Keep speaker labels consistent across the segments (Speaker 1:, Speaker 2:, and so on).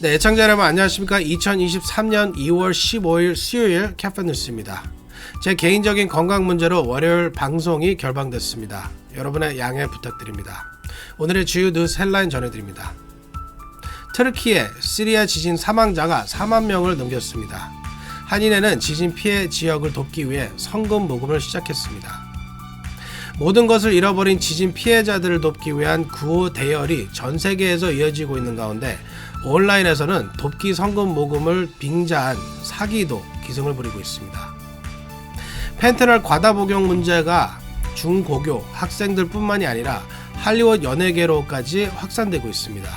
Speaker 1: 네, 애청자 여러분 안녕하십니까. 2023년 2월 15일 수요일 캐펀뉴스입니다. 제 개인적인 건강 문제로 월요일 방송이 결방됐습니다. 여러분의 양해 부탁드립니다. 오늘의 주요 뉴스 헬라인 전해드립니다. 터키의 시리아 지진 사망자가 4만 명을 넘겼습니다. 한인회는 지진 피해 지역을 돕기 위해 성금 모금을 시작했습니다. 모든 것을 잃어버린 지진 피해자들을 돕기 위한 구호 대열이 전 세계에서 이어지고 있는 가운데 온라인에서는 돕기 성금 모금을 빙자한 사기도 기승을 부리고 있습니다. 펜트널 과다 복용 문제가 중고교 학생들 뿐만이 아니라 할리우드 연예계로까지 확산되고 있습니다.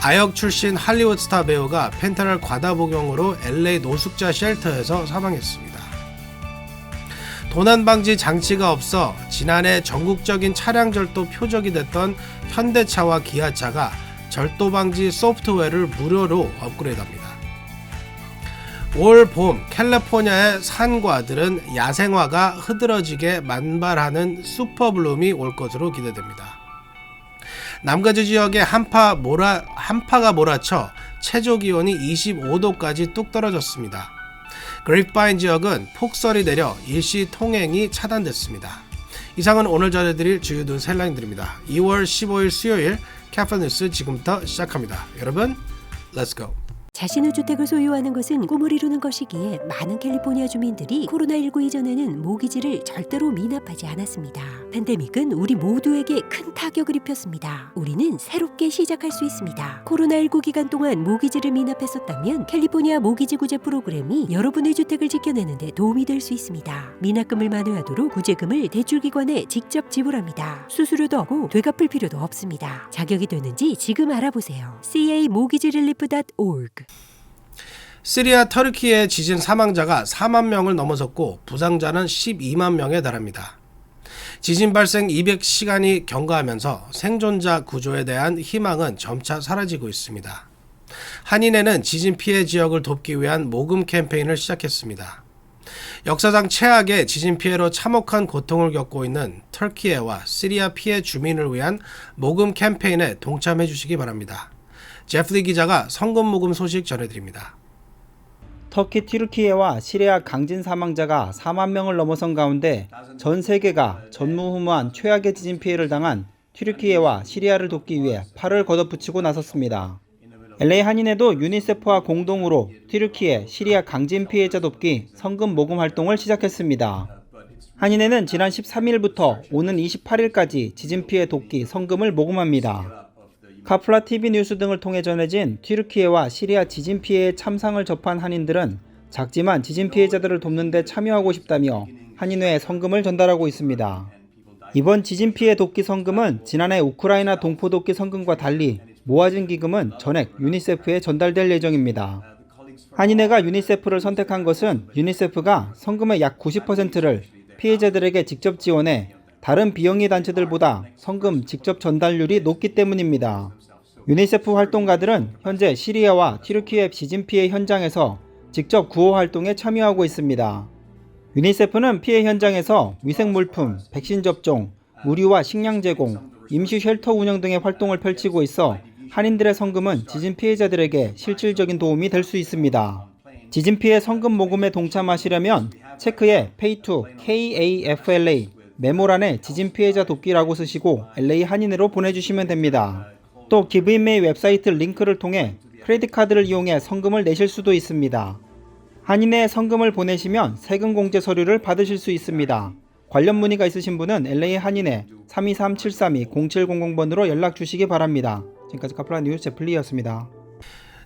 Speaker 1: 아역 출신 할리우드 스타 배우가 펜트널 과다 복용으로 LA 노숙자 쉘터에서 사망했습니다. 도난 방지 장치가 없어 지난해 전국적인 차량 절도 표적이 됐던 현대차와 기아차가 절도 방지 소프트웨어를 무료로 업그레이드합니다. 올 봄 캘리포니아의 산과들은 야생화가 흐드러지게 만발하는 슈퍼블룸이 올 것으로 기대됩니다. 남가주 지역에 한파가 몰아쳐 최저 기온이 25도까지 뚝 떨어졌습니다. 그레이프바인 지역은 폭설이 내려 일시 통행이 차단됐습니다. 이상은 오늘 전해드릴 주요 뉴스 헬라인들입니다. 2월 15일 수요일 캐펀뉴스 지금부터 시작합니다. 여러분, Let's go!
Speaker 2: 자신의 주택을 소유하는 것은 꿈을 이루는 것이기에 많은 캘리포니아 주민들이 코로나19 이전에는 모기지를 절대로 미납하지 않았습니다. 팬데믹은 우리 모두에게 큰 타격을 입혔습니다. 우리는 새롭게 시작할 수 있습니다. 코로나19 기간 동안 모기지를 미납했었다면 캘리포니아 모기지 구제 프로그램이 여러분의 주택을 지켜내는 데 도움이 될 수 있습니다. 미납금을 만회하도록 구제금을 대출기관에 직접 지불합니다. 수수료도 없고 되갚을 필요도 없습니다. 자격이 되는지 지금 알아보세요. camortgagerelief.org
Speaker 1: 시리아 터키의 지진 사망자가 4만 명을 넘어섰고 부상자는 12만 명에 달합니다. 지진 발생 200시간이 경과하면서 생존자 구조에 대한 희망은 점차 사라지고 있습니다. 한인회는 지진 피해 지역을 돕기 위한 모금 캠페인을 시작했습니다. 역사상 최악의 지진 피해로 참혹한 고통을 겪고 있는 터키와 시리아 피해 주민을 위한 모금 캠페인에 동참해 주시기 바랍니다. 제프리 기자가 성금 모금 소식 전해드립니다.
Speaker 3: 터키 튀르키예와 시리아 강진 사망자가 4만 명을 넘어선 가운데 전 세계가 전무후무한 최악의 지진 피해를 당한 튀르키예와 시리아를 돕기 위해 팔을 걷어붙이고 나섰습니다. LA 한인회도 유니세프와 공동으로 튀르키예, 시리아 강진 피해자 돕기 성금 모금 활동을 시작했습니다. 한인회는 지난 13일부터 오는 28일까지 지진 피해 돕기 성금을 모금합니다. 카플라 TV 뉴스 등을 통해 전해진 튀르키예와 시리아 지진 피해의 참상을 접한 한인들은 작지만 지진 피해자들을 돕는 데 참여하고 싶다며 한인회에 성금을 전달하고 있습니다. 이번 지진 피해 돕기 성금은 지난해 우크라이나 동포 돕기 성금과 달리 모아진 기금은 전액 유니세프에 전달될 예정입니다. 한인회가 유니세프를 선택한 것은 유니세프가 성금의 약 90%를 피해자들에게 직접 지원해 다른 비영리 단체들보다 성금 직접 전달률이 높기 때문입니다. 유니세프 활동가들은 현재 시리아와 튀르키예 지진 피해 현장에서 직접 구호 활동에 참여하고 있습니다. 유니세프는 피해 현장에서 위생물품, 백신 접종, 의류와 식량 제공, 임시 쉘터 운영 등의 활동을 펼치고 있어 한인들의 성금은 지진 피해자들에게 실질적인 도움이 될 수 있습니다. 지진 피해 성금 모금에 동참하시려면 체크에 Pay2 KAFLA 메모란에 지진 피해자 돕기라고 쓰시고 LA 한인회로 보내주시면 됩니다. 또 기브인메이 웹사이트 링크를 통해 크레딧 카드를 이용해 성금을 내실 수도 있습니다. 한인회에 성금을 보내시면 세금 공제 서류를 받으실 수 있습니다. 관련 문의가 있으신 분은 LA 한인회 323-732-0700번으로 연락 주시기 바랍니다. 지금까지 카플라 뉴스 제플리였습니다.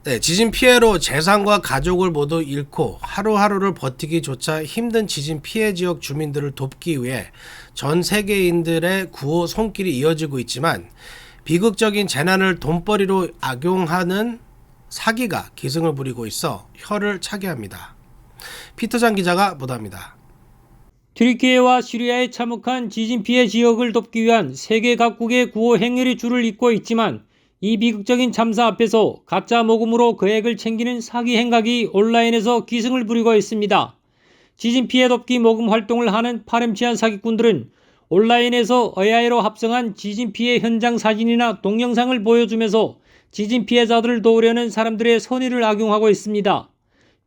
Speaker 1: 네, 지진 피해로 재산과 가족을 모두 잃고 하루하루를 버티기조차 힘든 지진 피해 지역 주민들을 돕기 위해 전 세계인들의 구호 손길이 이어지고 있지만 비극적인 재난을 돈벌이로 악용하는 사기가 기승을 부리고 있어 혀를 차게 합니다. 피터장 기자가 보도합니다.
Speaker 4: 튀르키예와 시리아의 참혹한 지진 피해 지역을 돕기 위한 세계 각국의 구호 행렬이 줄을 잇고 있지만 이 비극적인 참사 앞에서 가짜 모금으로 금액을 챙기는 사기 행각이 온라인에서 기승을 부리고 있습니다. 지진 피해 돕기 모금 활동을 하는 파렴치한 사기꾼들은 온라인에서 AI로 합성한 지진 피해 현장 사진이나 동영상을 보여주면서 지진 피해자들을 도우려는 사람들의 선의를 악용하고 있습니다.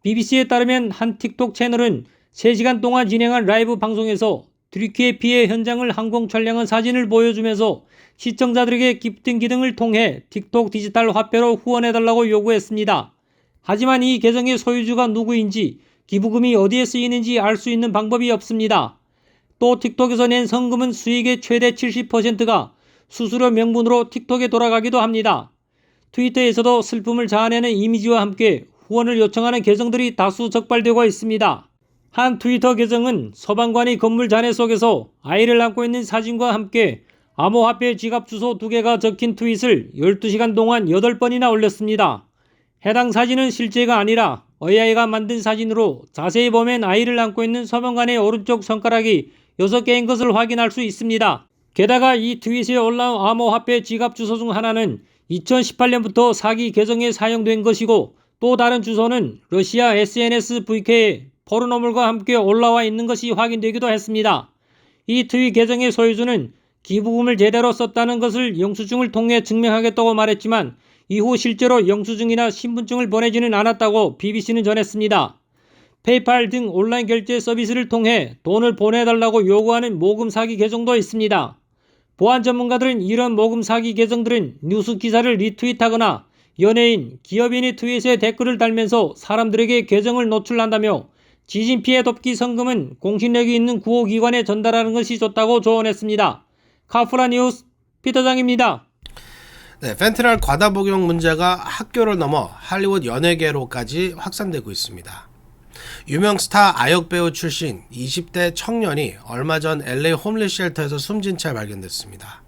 Speaker 4: BBC에 따르면 한 틱톡 채널은 3시간 동안 진행한 라이브 방송에서 튀르키예 피해 현장을 항공 촬영한 사진을 보여주면서 시청자들에게 기프팅 기능을 통해 틱톡 디지털 화폐로 후원해달라고 요구했습니다. 하지만 이 계정의 소유주가 누구인지 기부금이 어디에 쓰이는지 알 수 있는 방법이 없습니다. 또 틱톡에서 낸 성금은 수익의 최대 70%가 수수료 명분으로 틱톡에 돌아가기도 합니다. 트위터에서도 슬픔을 자아내는 이미지와 함께 후원을 요청하는 계정들이 다수 적발되고 있습니다. 한 트위터 계정은 소방관이 건물 잔해 속에서 아이를 안고 있는 사진과 함께 암호화폐 지갑 주소 2개가 적힌 트윗을 12시간 동안 8번이나 올렸습니다. 해당 사진은 실제가 아니라 AI가 만든 사진으로 자세히 보면 아이를 안고 있는 소방관의 오른쪽 손가락이 6개인 것을 확인할 수 있습니다. 게다가 이 트윗에 올라온 암호화폐 지갑 주소 중 하나는 2018년부터 사기 계정에 사용된 것이고 또 다른 주소는 러시아 SNS VK에 포르노물과 함께 올라와 있는 것이 확인되기도 했습니다. 이 트윗 계정의 소유주는 기부금을 제대로 썼다는 것을 영수증을 통해 증명하겠다고 말했지만 이후 실제로 영수증이나 신분증을 보내지는 않았다고 BBC는 전했습니다. 페이팔 등 온라인 결제 서비스를 통해 돈을 보내달라고 요구하는 모금 사기 계정도 있습니다. 보안 전문가들은 이런 모금 사기 계정들은 뉴스 기사를 리트윗하거나 연예인, 기업인이 트윗에 댓글을 달면서 사람들에게 계정을 노출한다며 지진 피해 돕기 성금은 공신력이 있는 구호기관에 전달하는 것이 좋다고 조언했습니다. 카프라 뉴스 피터장입니다.
Speaker 1: 네, 펜트럴 과다 복용 문제가 학교를 넘어 할리우드 연예계로까지 확산되고 있습니다. 유명 스타 아역 배우 출신 20대 청년이 얼마 전 LA 홈리스 쉘터에서 숨진 채 발견됐습니다.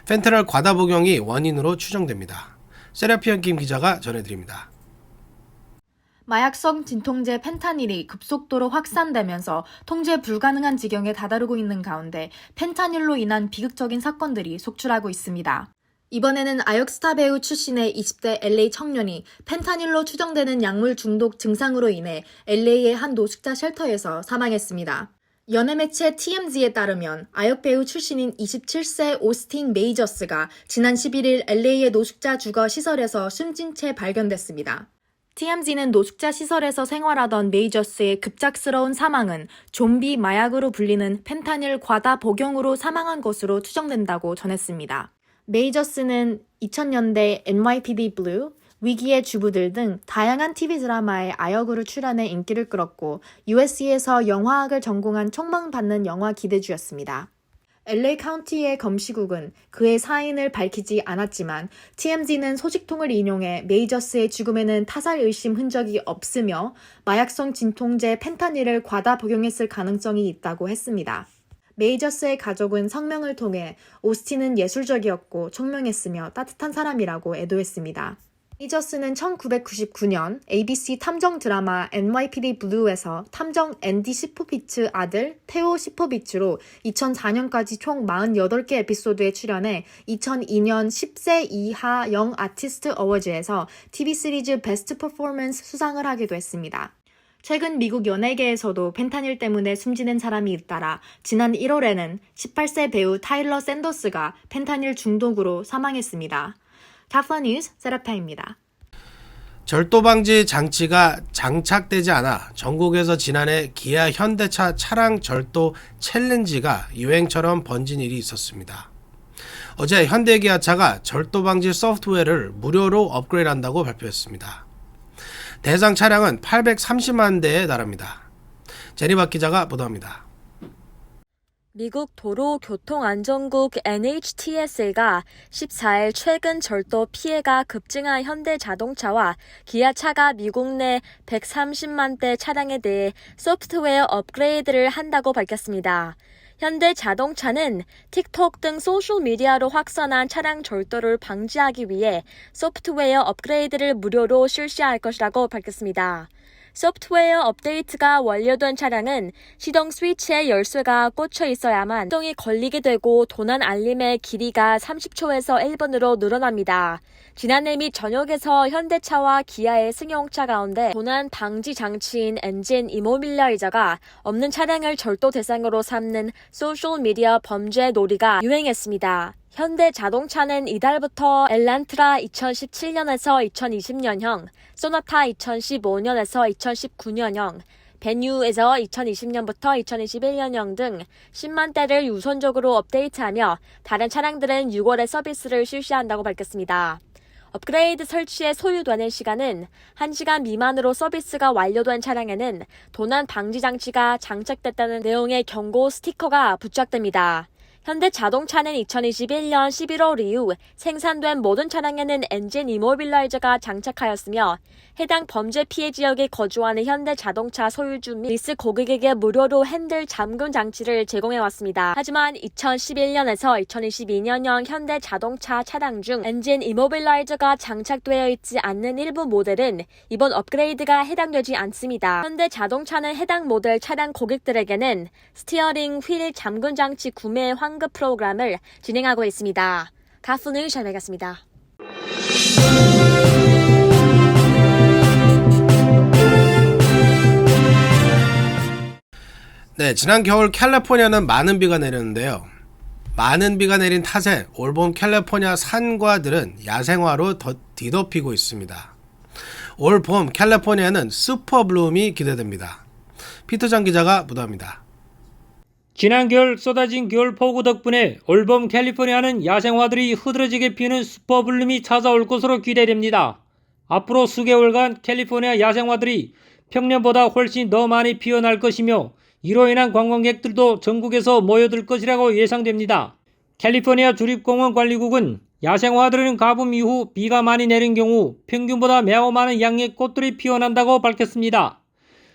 Speaker 1: 펜트럴 과다 복용이 원인으로 추정됩니다. 세라피언 김 기자가 전해드립니다.
Speaker 5: 마약성 진통제 펜타닐이 급속도로 확산되면서 통제 불가능한 지경에 다다르고 있는 가운데 펜타닐로 인한 비극적인 사건들이 속출하고 있습니다. 이번에는 아역스타 배우 출신의 20대 LA 청년이 펜타닐로 추정되는 약물 중독 증상으로 인해 LA의 한 노숙자 쉘터에서 사망했습니다. 연예 매체 TMZ에 따르면 아역 배우 출신인 27세 오스틴 메이저스가 지난 11일 LA의 노숙자 주거 시설에서 숨진 채 발견됐습니다. TMZ는 노숙자 시설에서 생활하던 메이저스의 급작스러운 사망은 좀비 마약으로 불리는 펜타닐 과다 복용으로 사망한 것으로 추정된다고 전했습니다. 메이저스는 2000년대 NYPD Blue, 위기의 주부들 등 다양한 TV 드라마에 아역으로 출연해 인기를 끌었고 USC에서 영화학을 전공한 촉망받는 영화 기대주였습니다. LA 카운티의 검시국은 그의 사인을 밝히지 않았지만 TMZ는 소식통을 인용해 메이저스의 죽음에는 타살 의심 흔적이 없으며 마약성 진통제 펜타닐을 과다 복용했을 가능성이 있다고 했습니다. 메이저스의 가족은 성명을 통해 오스틴은 예술적이었고 총명했으며 따뜻한 사람이라고 애도했습니다. 메이저스는 1999년 ABC 탐정 드라마 NYPD Blue에서 탐정 앤디 시포비츠 아들 테오 시포비츠로 2004년까지 총 48개 에피소드에 출연해 2002년 10세 이하 영 아티스트 어워즈에서 TV 시리즈 베스트 퍼포먼스 수상을 하기도 했습니다. 최근 미국 연예계에서도 펜타닐 때문에 숨지는 사람이 잇따라 지난 1월에는 18세 배우 타일러 샌더스가 펜타닐 중독으로 사망했습니다. 카프라 뉴스 세라파입니다.
Speaker 1: 절도 방지 장치가 장착되지 않아 전국에서 지난해 기아 현대차 차량 절도 챌린지가 유행처럼 번진 일이 있었습니다. 어제 현대기아차가 절도 방지 소프트웨어를 무료로 업그레이드한다고 발표했습니다. 대상 차량은 830만 대에 달합니다. 제니박 기자가 보도합니다.
Speaker 6: 미국 도로교통안전국 NHTSA가 14일 최근 절도 피해가 급증한 현대자동차와 기아차가 미국 내 130만 대 차량에 대해 소프트웨어 업그레이드를 한다고 밝혔습니다. 현대자동차는 틱톡 등 소셜미디어로 확산한 차량 절도를 방지하기 위해 소프트웨어 업그레이드를 무료로 실시할 것이라고 밝혔습니다. 소프트웨어 업데이트가 완료된 차량은 시동 스위치에 열쇠가 꽂혀 있어야만 시동이 걸리게 되고 도난 알림의 길이가 30초에서 1분으로 늘어납니다. 지난해 및 전역에서 현대차와 기아의 승용차 가운데 도난 방지 장치인 엔진 이모빌라이저가 없는 차량을 절도 대상으로 삼는 소셜미디어 범죄 놀이가 유행했습니다. 현대 자동차는 이달부터 엘란트라 2017년에서 2020년형, 소나타 2015년에서 2019년형, 베뉴에서 2020년부터 2021년형 등 10만 대를 우선적으로 업데이트하며 다른 차량들은 6월에 서비스를 실시한다고 밝혔습니다. 업그레이드 설치에 소요되는 시간은 1시간 미만으로 서비스가 완료된 차량에는 도난 방지 장치가 장착됐다는 내용의 경고 스티커가 부착됩니다. 현대 자동차는 2021년 11월 이후 생산된 모든 차량에는 엔진 이모빌라이저가 장착하였으며 해당 범죄 피해 지역에 거주하는 현대 자동차 소유주 및 리스 고객에게 무료로 핸들 잠금 장치를 제공해왔습니다. 하지만 2011년에서 2022년형 현대 자동차 차량 중 엔진 이모빌라이저가 장착되어 있지 않는 일부 모델은 이번 업그레이드가 해당되지 않습니다. 현대 자동차는 해당 모델 차량 고객들에게는 스티어링 휠 잠금 장치 구매 환급 프로그램을 진행하고 있습니다. 가수는 잘 알겠습니다.
Speaker 1: 네, 지난 겨울 캘리포니아는 많은 비가 내렸는데요. 많은 비가 내린 탓에 올봄 캘리포니아 산과들은 야생화로 뒤덮이고 있습니다. 올봄 캘리포니아는 슈퍼블룸이 기대됩니다. 피터장 기자가 보도합니다.
Speaker 4: 지난 겨울 쏟아진 겨울 폭우 덕분에 올봄 캘리포니아는 야생화들이 흐드러지게 피는 슈퍼블룸이 찾아올 것으로 기대됩니다. 앞으로 수개월간 캘리포니아 야생화들이 평년보다 훨씬 더 많이 피어날 것이며 이로 인한 관광객들도 전국에서 모여들 것이라고 예상됩니다. 캘리포니아 주립공원관리국은 야생화들은 가뭄 이후 비가 많이 내린 경우 평균보다 매우 많은 양의 꽃들이 피어난다고 밝혔습니다.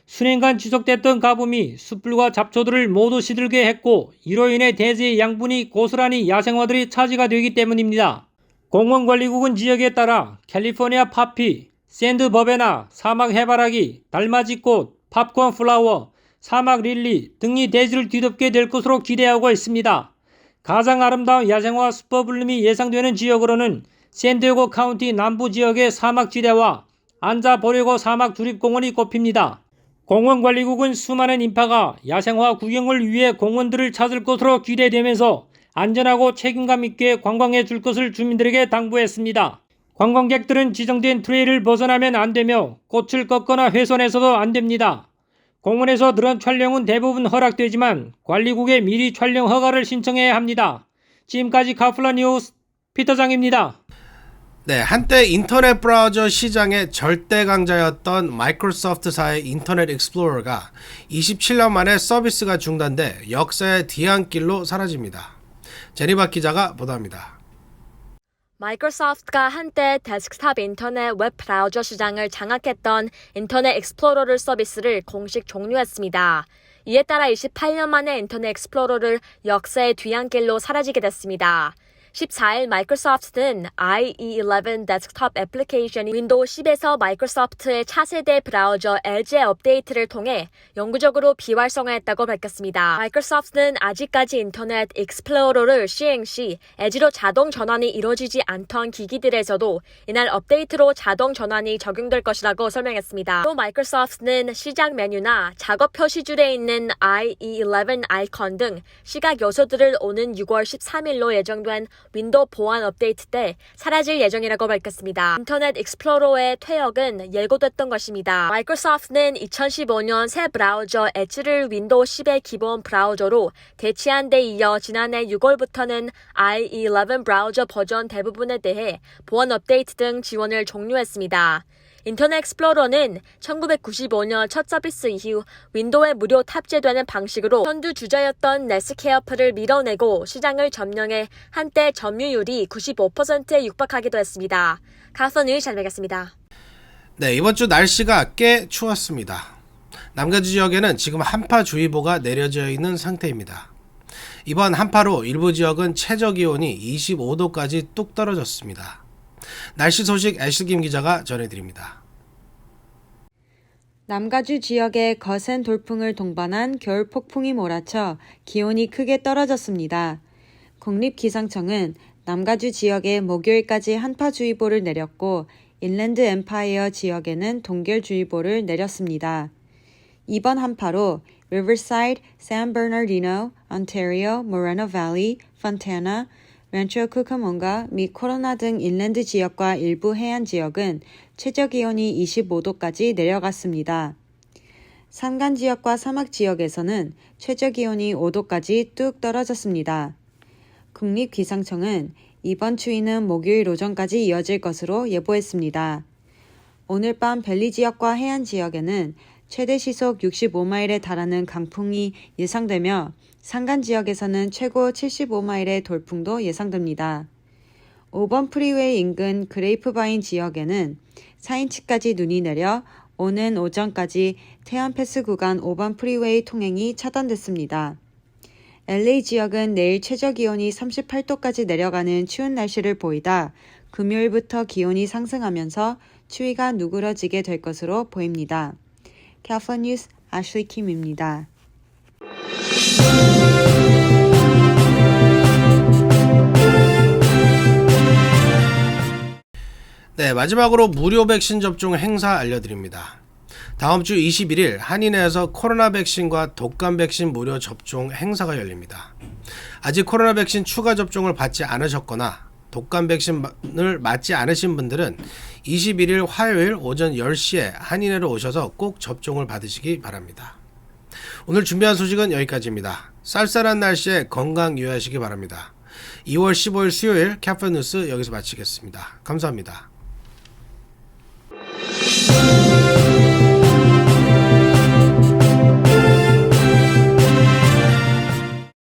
Speaker 4: 수년간 지속됐던 가뭄이 숯불과 잡초들을 모두 시들게 했고 이로 인해 대지의 양분이 고스란히 야생화들이 차지가 되기 때문입니다. 공원관리국은 지역에 따라 캘리포니아 파피, 샌드 버베나, 사막 해바라기, 달맞이꽃, 팝콘 플라워, 사막 릴리 등이 대지를 뒤덮게 될 것으로 기대하고 있습니다. 가장 아름다운 야생화 슈퍼블룸이 예상되는 지역으로는 샌디에고 카운티 남부 지역의 사막지대와 안자보레고 사막 주립공원이 꼽힙니다. 공원관리국은 수많은 인파가 야생화 구경을 위해 공원들을 찾을 것으로 기대되면서 안전하고 책임감 있게 관광해 줄 것을 주민들에게 당부했습니다. 관광객들은 지정된 트레일을 벗어나면 안 되며 꽃을 꺾거나 훼손해서도 안 됩니다. 공원에서 드론 촬영은 대부분 허락되지만 관리국에 미리 촬영 허가를 신청해야 합니다. 지금까지 카플라 뉴스 피터장입니다.
Speaker 1: 네, 한때 인터넷 브라우저 시장의 절대 강자였던 마이크로소프트사의 인터넷 익스플로러가 27년 만에 서비스가 중단돼 역사의 뒤안길로 사라집니다. 제니박 기자가 보도합니다.
Speaker 6: 마이크로소프트가 한때 데스크탑 인터넷 웹 브라우저 시장을 장악했던 인터넷 익스플로러 서비스를 공식 종료했습니다. 이에 따라 28년 만에 인터넷 익스플로러를 역사의 뒤안길로 사라지게 됐습니다. 14일 마이크로소프트는 IE11 데스크톱 애플리케이션이 윈도우 10에서 마이크로소프트의 차세대 브라우저 edge의 업데이트를 통해 영구적으로 비활성화했다고 밝혔습니다. 마이크로소프트는 아직까지 인터넷 익스플로러를 시행 시 edge로 자동 전환이 이루어지지 않던 기기들에서도 이날 업데이트로 자동 전환이 적용될 것이라고 설명했습니다. 또 마이크로소프트는 시작 메뉴나 작업 표시줄에 있는 IE11 아이콘 등 시각 요소들을 오는 6월 13일로 예정된 윈도우 보안 업데이트 때 사라질 예정이라고 밝혔습니다. 인터넷 익스플로러의 퇴역은 예고됐던 것입니다. 마이크로소프트는 2015년 새 브라우저 엣지를 윈도우 10의 기본 브라우저로 대체한 데 이어 지난해 6월부터는 IE11 브라우저 버전 대부분에 대해 보안 업데이트 등 지원을 종료했습니다. 인터넷 익스플로러는 1995년 첫 서비스 이후 윈도우에 무료 탑재되는 방식으로 선두주자였던 네스케어프를 밀어내고 시장을 점령해 한때 점유율이 95%에 육박하기도 했습니다. 가선을 잘 뵙겠습니다.
Speaker 1: 네, 이번 주 날씨가 꽤 추웠습니다. 남가주 지역에는 지금 한파주의보가 내려져 있는 상태입니다. 이번 한파로 일부 지역은 최저기온이 25도까지 뚝 떨어졌습니다. 날씨 소식 애슐김 기자가 전해드립니다.
Speaker 7: 남가주 지역에 거센 돌풍을 동반한 겨울 폭풍이 몰아쳐 기온이 크게 떨어졌습니다. 국립기상청은 남가주 지역에 목요일까지 한파주의보를 내렸고 인랜드 엠파이어 지역에는 동결주의보를 내렸습니다. 이번 한파로 리버사이드, 샌 버나르디노, 온타리오, 모레노 밸리, 폰타나, 렌초 쿠카몬과 미 코로나 등 인랜드 지역과 일부 해안 지역은 최저기온이 25도까지 내려갔습니다. 산간 지역과 사막 지역에서는 최저기온이 5도까지 뚝 떨어졌습니다. 국립기상청은 이번 추위는 목요일 오전까지 이어질 것으로 예보했습니다. 오늘 밤 벨리 지역과 해안 지역에는 최대 시속 65마일에 달하는 강풍이 예상되며 산간 지역에서는 최고 75마일의 돌풍도 예상됩니다. 5번 프리웨이 인근 그레이프바인 지역에는 4인치까지 눈이 내려 오는 오전까지 태안패스 구간 5번 프리웨이 통행이 차단됐습니다. LA 지역은 내일 최저기온이 38도까지 내려가는 추운 날씨를 보이다 금요일부터 기온이 상승하면서 추위가 누그러지게 될 것으로 보입니다. 캘리포니아 뉴스 아슐리 킴입니다.
Speaker 1: 네, 마지막으로 무료 백신 접종 행사 알려드립니다. 다음 주 21일 한인회에서 코로나 백신과 독감 백신 무료 접종 행사가 열립니다. 아직 코로나 백신 추가 접종을 받지 않으셨거나 독감 백신을 맞지 않으신 분들은 21일 화요일 오전 10시에 한인회로 오셔서 꼭 접종을 받으시기 바랍니다. 오늘 준비한 소식은 여기까지입니다. 쌀쌀한 날씨에 건강 유의하시기 바랍니다. 2월 15일 수요일 캐파 뉴스 여기서 마치겠습니다. 감사합니다.